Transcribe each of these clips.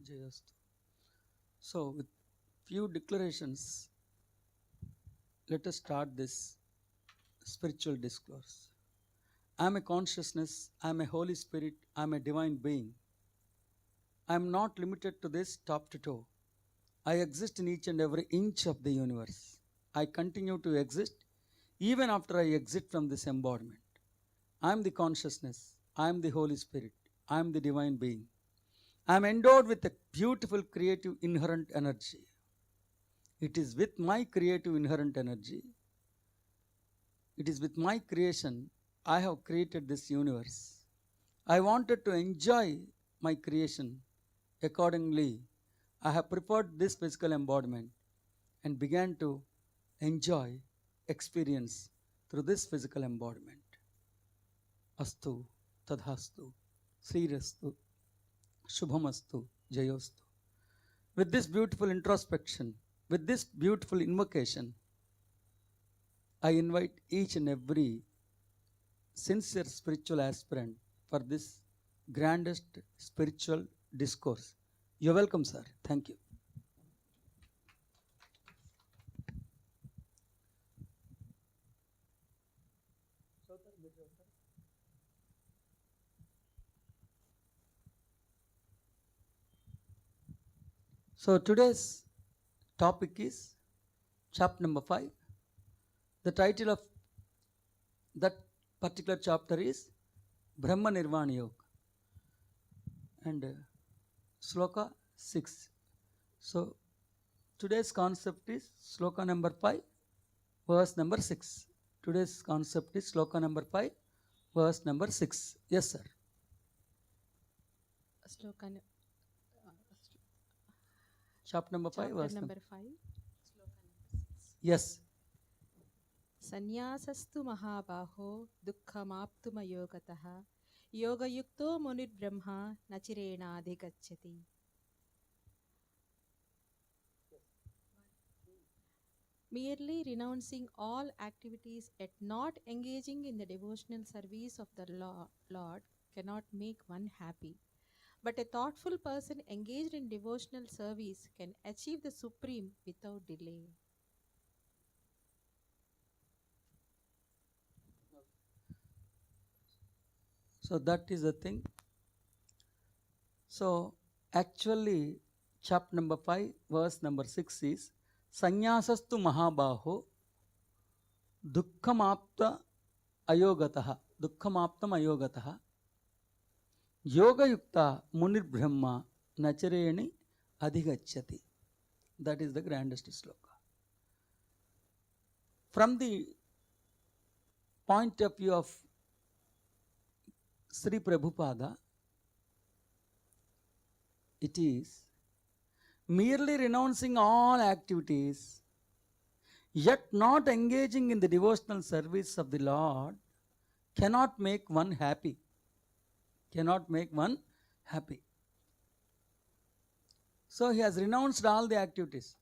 Jayastu. So, with few declarations, let us start this spiritual discourse. I am a consciousness, I am a Holy Spirit, I am a divine being. I am not limited to this top to toe. I exist in each and every inch of the universe. I continue to exist even after I exit from this embodiment. I am the consciousness, I am the Holy Spirit, I am the divine being. I am endowed with a beautiful creative inherent energy. It is with my creative inherent energy, it is with my creation I have created this universe. I wanted to enjoy my creation. Accordingly, I have prepared this physical embodiment and began to enjoy experience through this physical embodiment. Astu, Tadhastu, Srirastu, Shubhamastu, Jayostu. With this beautiful introspection, with this beautiful invocation, I invite each and every sincere spiritual aspirant for this grandest spiritual discourse. You're welcome, sir. Thank you. So today's topic is chapter number 5. The title of that particular chapter is Brahma Nirvana Yoga and Sloka 6. So today's concept is Sloka number 5, verse number 6. Today's concept is Sloka number 5, verse number 6. Yes, sir. Sloka Chapter number 5, chapter verse number 5, sloka number 6. Yes. Sanyasastu mahabaho dukkhamaptumayogataha yogayukto munirbrahma nachirena adhigacchati. Merely renouncing all activities yet not engaging in the devotional service of the Lord cannot make one happy. But a thoughtful person engaged in devotional service can achieve the supreme without delay. So that is the thing. So actually, chapter number 5, verse number 6 is Sanyasastu Mahabaho Dukkhamapta Ayogataha. Dukkhamaptam Ayogataha Yoga Yukta Munir Brahma Nachareni Adhigacchati. That is the grandest sloka. From the point of view of Sri Prabhupada, it is merely renouncing all activities yet not engaging in the devotional service of the Lord cannot make one happy. Cannot make one happy. So he has renounced all the activities,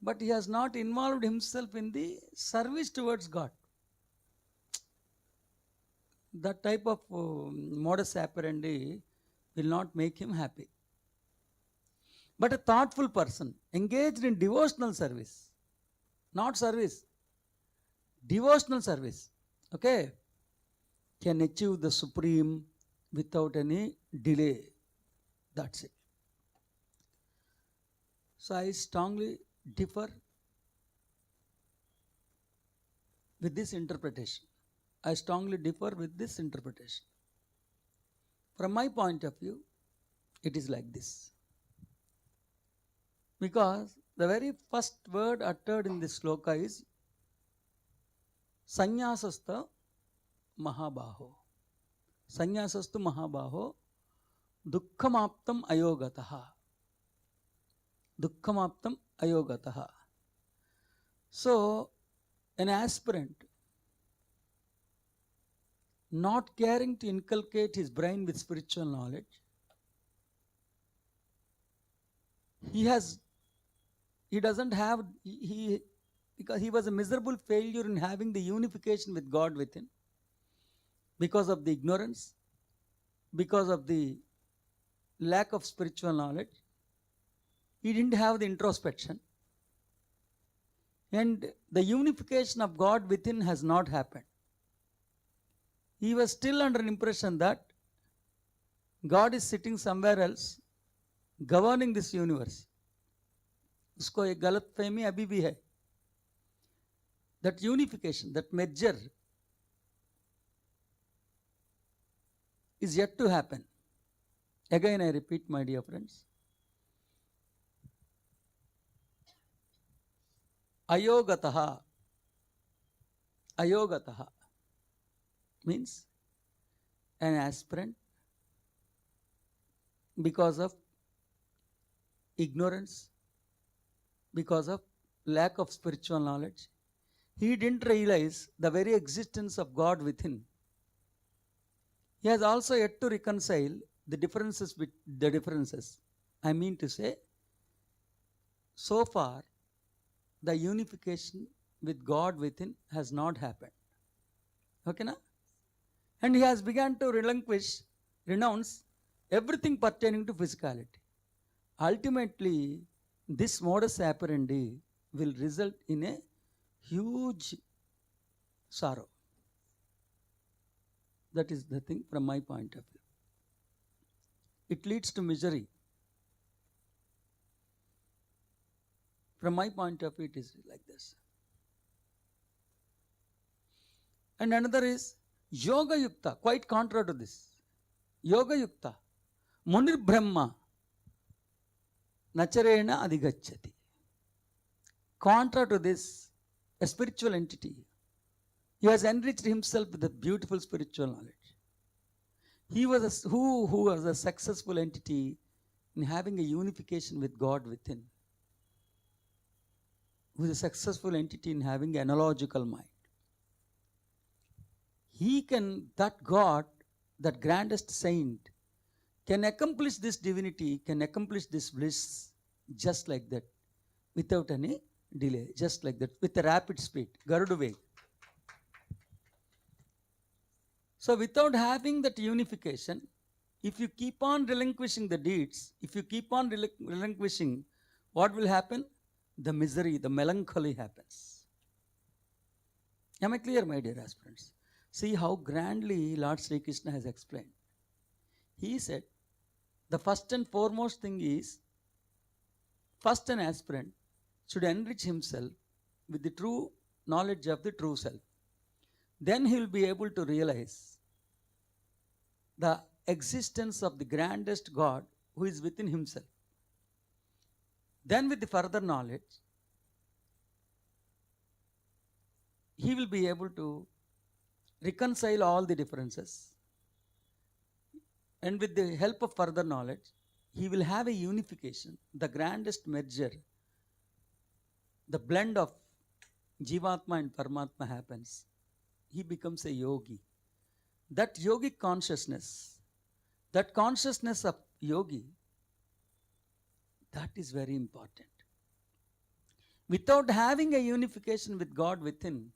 but he has not involved himself in the service towards God. That type of modus operandi will not make him happy. But a thoughtful person engaged in devotional service, not service, devotional service, okay, can achieve the supreme without any delay. That's it. So I strongly differ with this interpretation. I strongly differ with this interpretation. From my point of view, it is like this. Because the very first word uttered in this sloka is Sanyasasta Mahabaho. Sanyasastu Mahabaho Dukkhamaptam Ayogataha. Dukkhamaptam Ayogataha. So, an aspirant not caring to inculcate his brain with spiritual knowledge, because he was a miserable failure in having the unification with God within, because of the ignorance, because of the lack of spiritual knowledge, He didn't have the introspection. And the unification of God within has not happened. He was still under an impression that God is sitting somewhere else, governing this universe. उसको एक गलत फहमी अभी भी है. That unification, that merger is yet to happen. Again I repeat, my dear friends, ayogataha means an aspirant because of ignorance, because of lack of spiritual knowledge. He didn't realize the very existence of God within. He has also yet to reconcile the differences with the differences. I mean to say, so far the unification with God within has not happened. Okay, na? And he has begun to renounce everything pertaining to physicality. Ultimately, this modus operandi will result in a huge sorrow. That is the thing from my point of view. It leads to misery. From my point of view, it is like this. And another is Yoga Yukta, quite contrary to this. Yoga Yukta, Munir Brahma, Nacharena Adigachati. Contra to this, a spiritual entity. He has enriched himself with a beautiful spiritual knowledge. He was who was a successful entity in having a unification with God within. Who is a successful entity in having an analogical mind. That God, that grandest saint, can accomplish this divinity, can accomplish this bliss just like that, without any delay, just like that, with a rapid speed, Garuda Veg. So without having that unification, if you keep on relinquishing the deeds, if you keep on relinquishing, what will happen? The misery, the melancholy happens. Am I clear, my dear aspirants? See how grandly Lord Sri Krishna has explained. He said, the first and foremost thing is, first an aspirant should enrich himself with the true knowledge of the true self. Then he will be able to realize the existence of the grandest God who is within himself. Then with the further knowledge, he will be able to reconcile all the differences. And with the help of further knowledge, he will have a unification, the grandest merger. The blend of Jivatma and Paramatma happens. He becomes a yogi. That yogic consciousness, that consciousness of yogi, that is very important. Without having a unification with God within,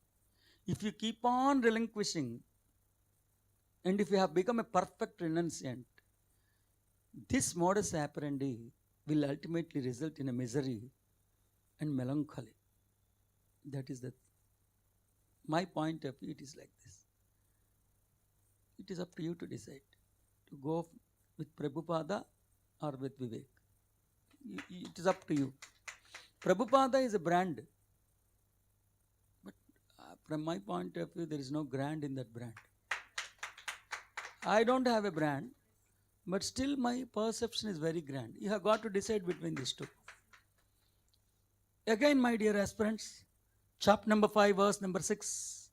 if you keep on relinquishing, and if you have become a perfect renunciant, this modus operandi will ultimately result in a misery and melancholy. That is my point of view. It is like this. It is up to you to decide to go with Prabhupada or with Vivek. It is up to you. Prabhupada is a brand, but from my point of view, there is no grand in that brand. I don't have a brand, but still my perception is very grand. You have got to decide between these two. Again, my dear aspirants, chapter number 5, verse number 6.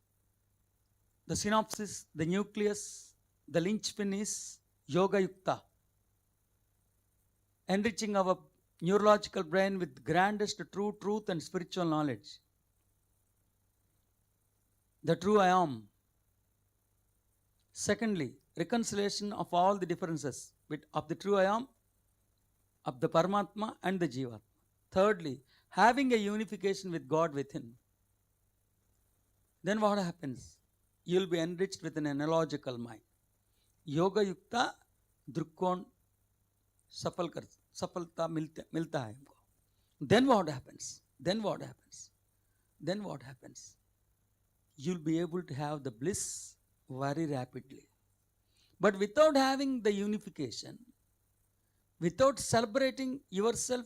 The synopsis, the nucleus, the linchpin is Yoga Yukta. Enriching our neurological brain with grandest true truth and spiritual knowledge. The true I am. Secondly, reconciliation of all the differences of the true I am, of the Paramatma and the Jivatma. Thirdly, having a unification with God within. Then what happens? You will be enriched with an analogical mind. Yoga Yukta Drukon सफलता मिलता है हमको. Then what happens? Then what happens? Then what happens? You'll be able to have the bliss very rapidly. But without having the unification, without celebrating yourself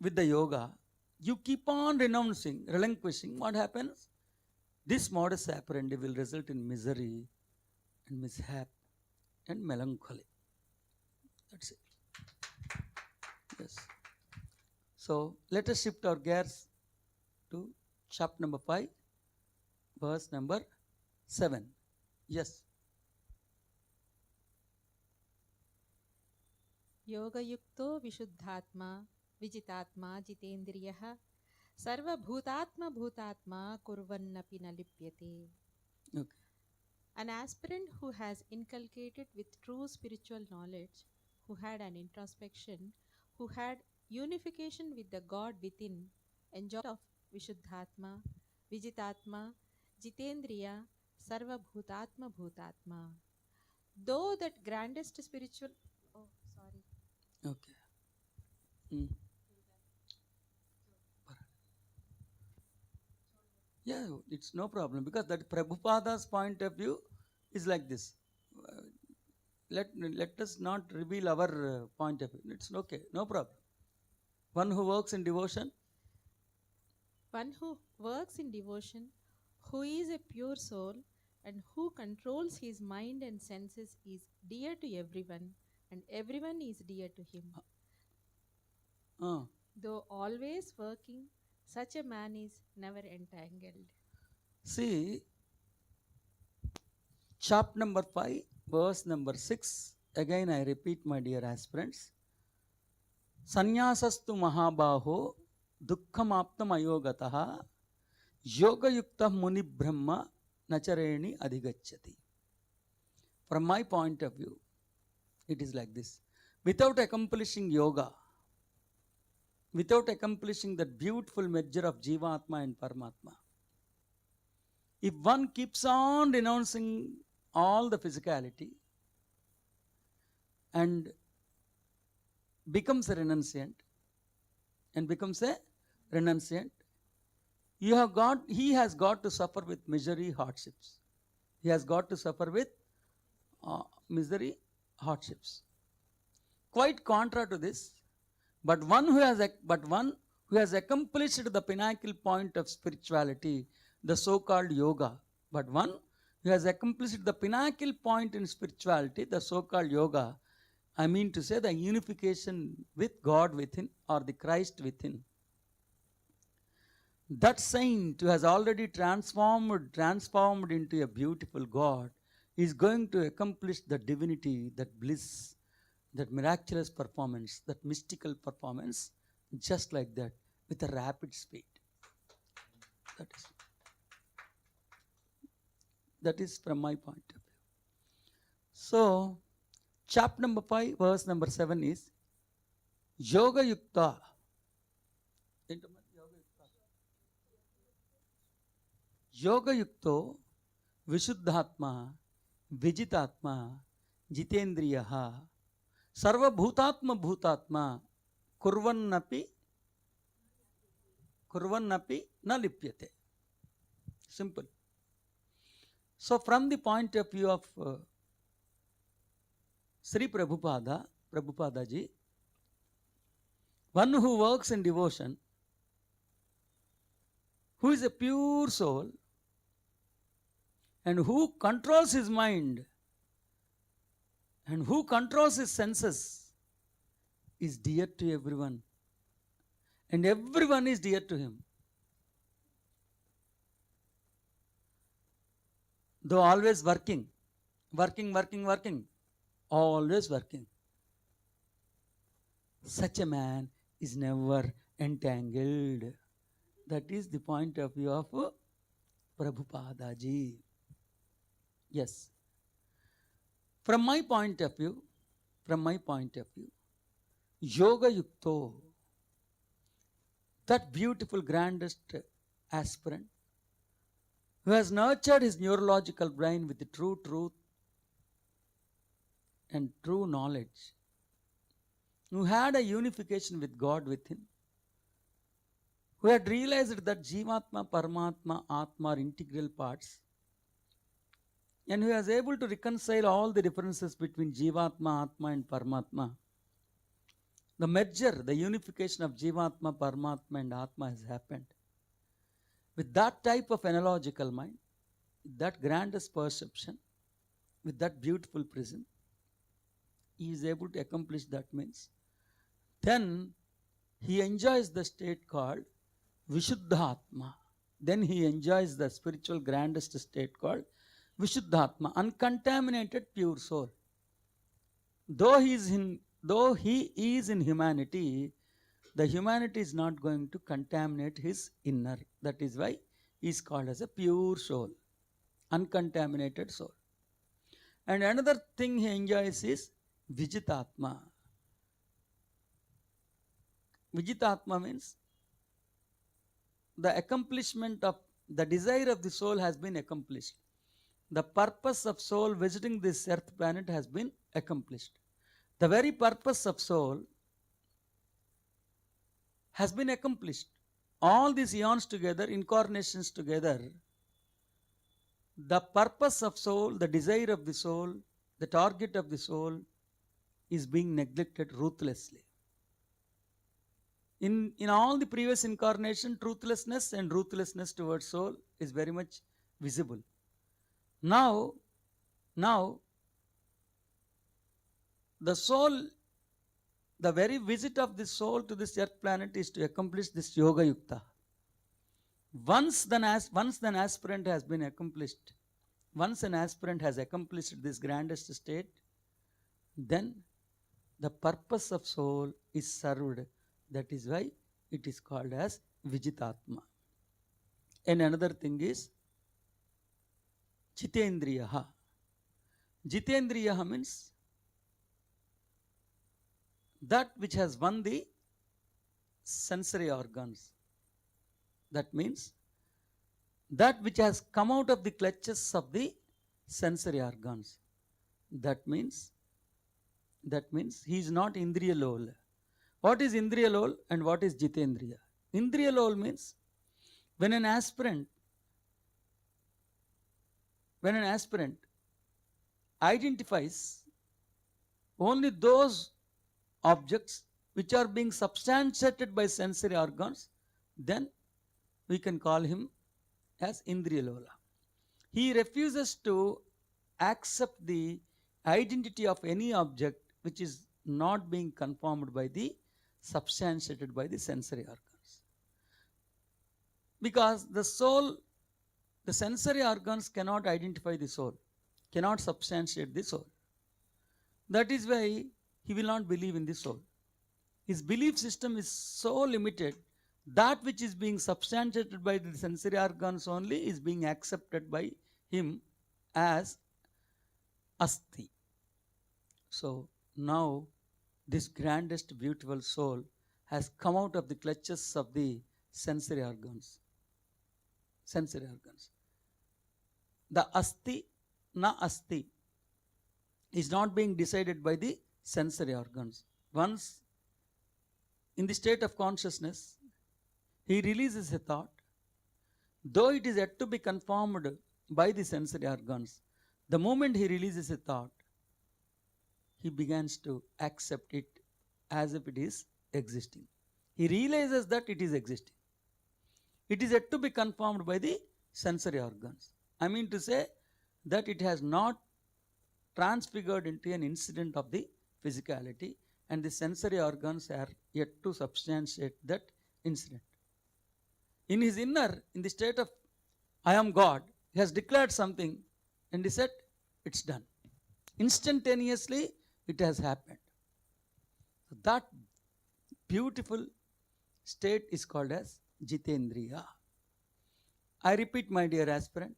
with the yoga, you keep on renouncing, relinquishing. What happens? This modus operandi will result in misery and mishap and melancholy. That's it. Yes. So let us shift our gears to chapter number 5, verse number 7. Yes. Yoga-yukto vishuddhatma vijitatma jitendriyah sarvabhutatma bhutatma kurvannapi na lipyate. Okay. An aspirant who has inculcated with true spiritual knowledge, who had an introspection, who had unification with the God within, enjoyed of Vishuddhatma, Vijitatma, Jitendriya, Sarva Bhutatma Bhutatma. Though that grandest spiritual. Oh, sorry. Okay. Mm. Yeah, it's no problem because that Prabhupada's point of view is like this. Uh, let us not reveal our point of view. It's okay, no problem. One who works in devotion. One who works in devotion, who is a pure soul, and who controls his mind and senses is dear to everyone, and everyone is dear to him. Uh, Though always working, such a man is never entangled. See, chapter number 5, verse number 6. Again, I repeat, my dear aspirants. Sanyasastu mahabaho dukkhamaptam ayogataha yoga yukta muni brahma nachareni adhigacchati. From my point of view, it is like this. Without accomplishing yoga, without accomplishing that beautiful merger of Jivatma and Paramatma, if one keeps on renouncing all the physicality and becomes a renunciant, he has got to suffer with misery, hardships. He has got to suffer with misery, hardships. Quite contra to this, but one who has accomplished the pinnacle point of spirituality, the so-called yoga, but one who has accomplished the pinnacle point in spirituality, the so-called yoga, I mean to say the unification with God within or the Christ within. That saint who has already transformed into a beautiful God is going to accomplish the divinity, that bliss, that miraculous performance, that mystical performance, just like that, with a rapid speed. That is from my point of view. So, chapter number 5, verse number 7 is Yoga Yukta. Yoga Yukto Vishuddhatma Vijitatma Jitendriyaha Sarva Bhutatma Bhutatma Kurvannapi na lipyate. Simple. So from the point of view of Sri Prabhupada ji, one who works in devotion, who is a pure soul, and who controls his mind, and who controls his senses, is dear to everyone. And everyone is dear to him. Though always working, always working. Such a man is never entangled. That is the point of view of Prabhupada ji. Yes. From my point of view, Yoga Yukto, that beautiful grandest aspirant who has nurtured his neurological brain with the true truth and true knowledge, who had a unification with God within, who had realized that Jivatma, Paramatma, Atma are integral parts, and who was able to reconcile all the differences between Jivatma, Atma, and Paramatma. The merger, the unification of Jivatma, Paramatma, and Atma has happened. With that type of analogical mind, with that grandest perception, with that beautiful prism, he is able to accomplish that means. Then he enjoys the state called Vishuddhatma. Then he enjoys the spiritual grandest state called Vishuddhatma, uncontaminated pure soul. Though he is in humanity, the humanity is not going to contaminate his inner. That is why he is called as a pure soul, uncontaminated soul. And another thing he enjoys is Vijitatma. Vijitatma means the accomplishment of the desire of the soul has been accomplished. The purpose of soul visiting this earth planet has been accomplished. The very purpose of soul has been accomplished. All these eons together, incarnations together, the purpose of soul, the desire of the soul, the target of the soul is being neglected ruthlessly. In all the previous incarnation, truthlessness and ruthlessness towards soul is very much visible. Now, the soul, the very visit of the soul to this earth planet is to accomplish this Yoga Yukta. Once an aspirant has been accomplished, once an aspirant has accomplished this grandest state, then the purpose of soul is served. That is why it is called as Vijitatma. And another thing is Jitendriyaha. Jitendriyaha means that which has won the sensory organs. That means that which has come out of the clutches of the sensory organs. That means he is not Indriya Lol. What is Indriya Lol and what is Jitendriya? Indriya Lol means when an aspirant identifies only those objects which are being substantiated by sensory organs, then we can call him as Indriya Lola. He refuses to accept the identity of any object which is not being conformed by the substantiated by the sensory organs. Because the soul, the sensory organs cannot identify the soul, cannot substantiate the soul. That is why he will not believe in the soul. His belief system is so limited. That which is being substantiated by the sensory organs only is being accepted by him as Asti. So now this grandest beautiful soul has come out of the clutches of the sensory organs. Sensory organs. The Asti, na Asti is not being decided by the sensory organs. Once in the state of consciousness, he releases a thought, though it is yet to be conformed by the sensory organs. The moment he releases a thought, he begins to accept it as if it is existing. He realizes that it is existing. It is yet to be conformed by the sensory organs. I mean to say that it has not transfigured into an incident of the physicality, and the sensory organs are yet to substantiate that incident. In his inner, in the state of I am God, he has declared something and he said, it's done. Instantaneously, it has happened. That beautiful state is called as Jitendriya. I repeat, my dear aspirant,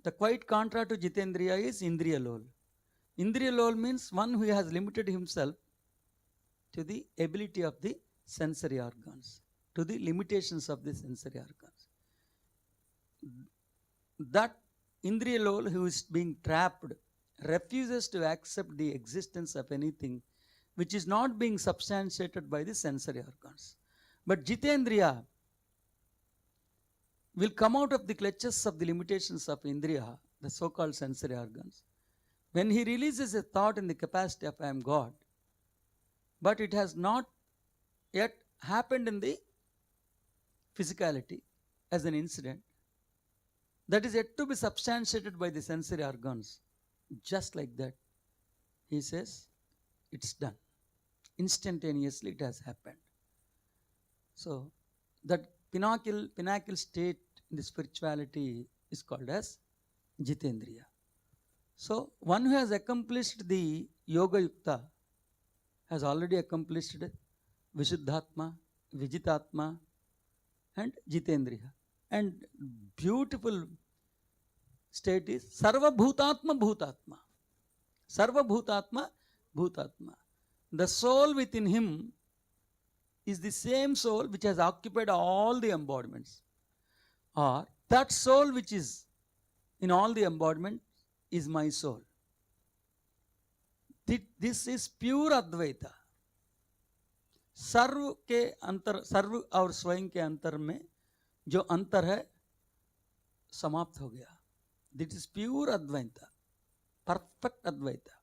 the quite contra to Jitendriya is Indriya Lol. Indriya Lol means one who has limited himself to the ability of the sensory organs, to the limitations of the sensory organs. That Indriya Lol who is being trapped refuses to accept the existence of anything which is not being substantiated by the sensory organs. But Jitendriya, will come out of the clutches of the limitations of Indriya, the so-called sensory organs. When he releases a thought in the capacity of I am God, but it has not yet happened in the physicality as an incident, that is yet to be substantiated by the sensory organs. Just like that, he says, it's done. Instantaneously it has happened. So that pinnacle state in the spirituality is called as Jitendriya. So one who has accomplished the Yoga Yukta has already accomplished Vishuddhatma, Vijitatma and Jitendriya. And beautiful state is Sarva Bhutatma Bhutatma. Sarva Bhutatma Bhutatma. The soul within him is the same soul which has occupied all the embodiments. Or that soul which is in all the embodiments is my soul. This is pure Advaita. सर्व के अंतर, सर्व और स्वयं के अंतर में जो अंतर है समाप्त हो गया. This is pure Advaita, perfect Advaita.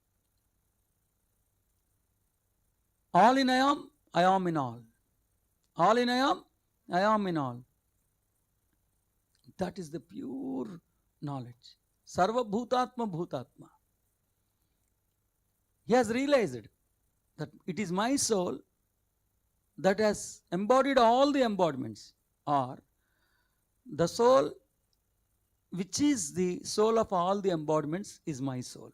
All in I am in all. All in I am in all. That is the pure knowledge. Sarva Bhutatma Bhutatma. He has realized that it is my soul that has embodied all the embodiments, or the soul which is the soul of all the embodiments is my soul.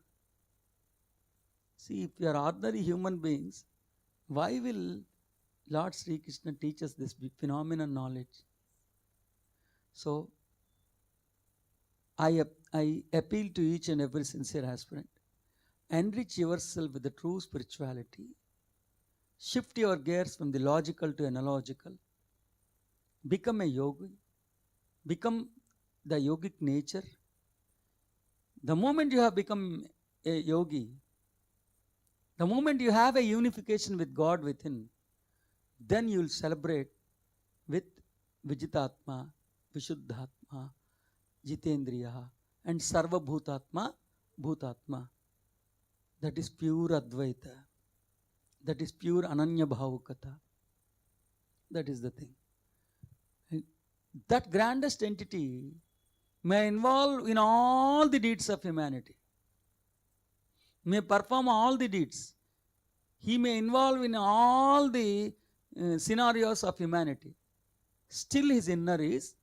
See, if we are ordinary human beings, why will Lord Sri Krishna teach us this phenomenon knowledge? So, I appeal to each and every sincere aspirant, enrich yourself with the true spirituality. Shift your gears from the logical to analogical. Become a yogi. Become the yogic nature. The moment you have become a yogi, the moment you have a unification with God within, then you will celebrate with Vijitatma, Vishuddhatma, Jitendriya and Sarva Bhutatma, Bhutatma. That is pure Advaita. That is pure Ananya Bhavukata. That is the thing. That grandest entity may involve in all the deeds of humanity, may perform all the deeds. He may involve in all the scenarios of humanity. Still his inner is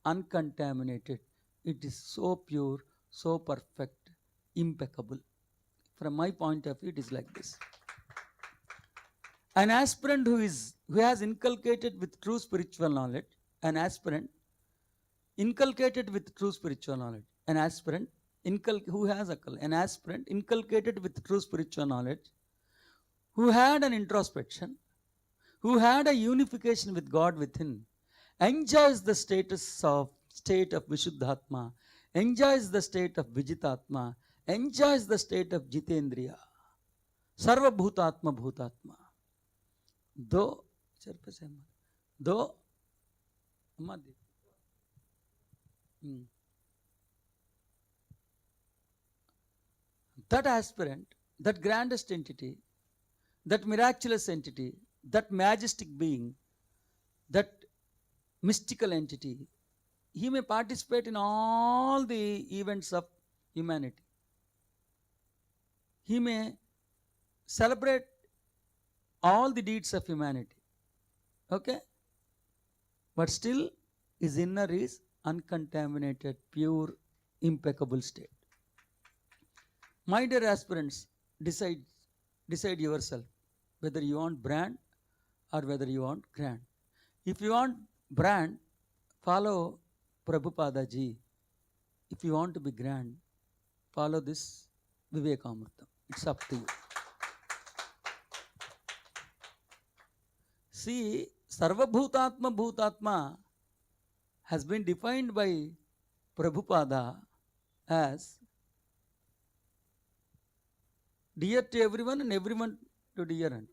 uncontaminated. It is so pure, so perfect, impeccable. From my point of view, it is like this. An aspirant who has inculcated with true spiritual knowledge, an aspirant inculcated with true spiritual knowledge, an aspirant inculcated with true spiritual knowledge, who had an introspection, who had a unification with God within, enjoys the state of Vishuddhatma, enjoys the state of Vijitatma, enjoys the state of Jitendriya, Sarva Bhutatma Bhutatma. Though that aspirant, that grandest entity, that miraculous entity, that majestic being, that mystical entity, he may participate in all the events of humanity. He may celebrate all the deeds of humanity. Okay? But still his inner is uncontaminated, pure, impeccable state. My dear aspirants, decide yourself whether you want brand or whether you want grand. If you want brand, follow Prabhupada ji. If you want to be grand, follow this Vivekamrutham. It's up to you. See, Sarva Bhutatma Bhutatma has been defined by Prabhupada as dear to everyone and everyone to dear unto.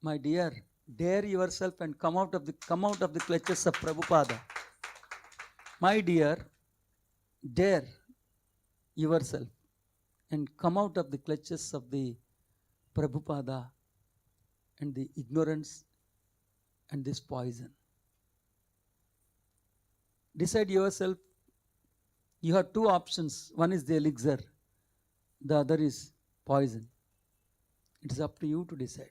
My dear Dare yourself and come out of the clutches of Prabhupada. My dear, dare yourself and come out of the clutches of the Prabhupada and the ignorance and this poison. Decide yourself. You have two options. One is the elixir, the other is poison. It is up to you to decide.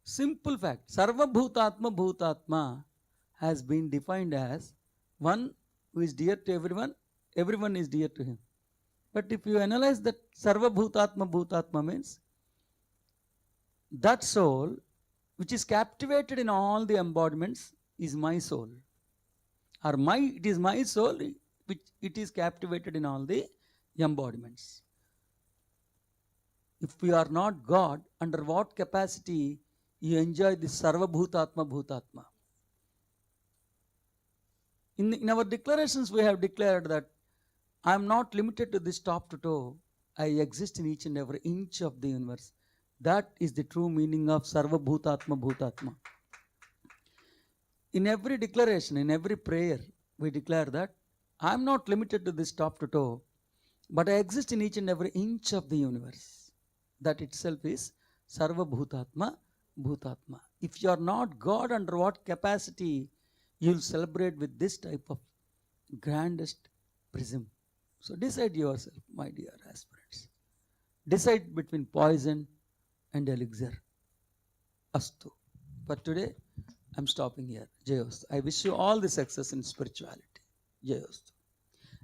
Simple fact. Sarva Bhutatma Bhutatma has been defined as one who is dear to everyone, everyone is dear to him. But if you analyze that Sarva Bhutatma Bhutatma means that soul which is captivated in all the embodiments is my soul. Or it is my soul which it is captivated in all the embodiments. If we are not God, under what capacity you enjoy this Sarva Bhutatma Bhutatma? In our declarations, we have declared that I am not limited to this top to toe. I exist in each and every inch of the universe. That is the true meaning of Sarva Bhutatma Bhutatma. In every declaration, in every prayer, we declare that I am not limited to this top to toe, but I exist in each and every inch of the universe. That itself is Sarva Bhutatma Bhutatma. If you are not God, under what capacity you will celebrate with this type of grandest prism? So decide yourself, my dear aspirants. Decide between poison and elixir. Astu. For today, I am stopping here. Jayostu. I wish you all the success in spirituality. Jayostu.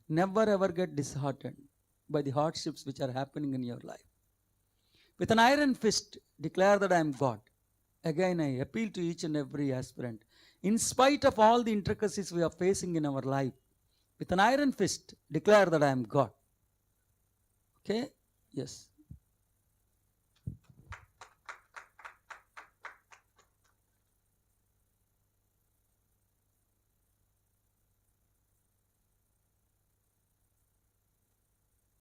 Never ever get disheartened by the hardships which are happening in your life. With an iron fist, declare that I am God. Again, I appeal to each and every aspirant. In spite of all the intricacies we are facing in our life, with an iron fist, declare that I am God. Okay? Yes.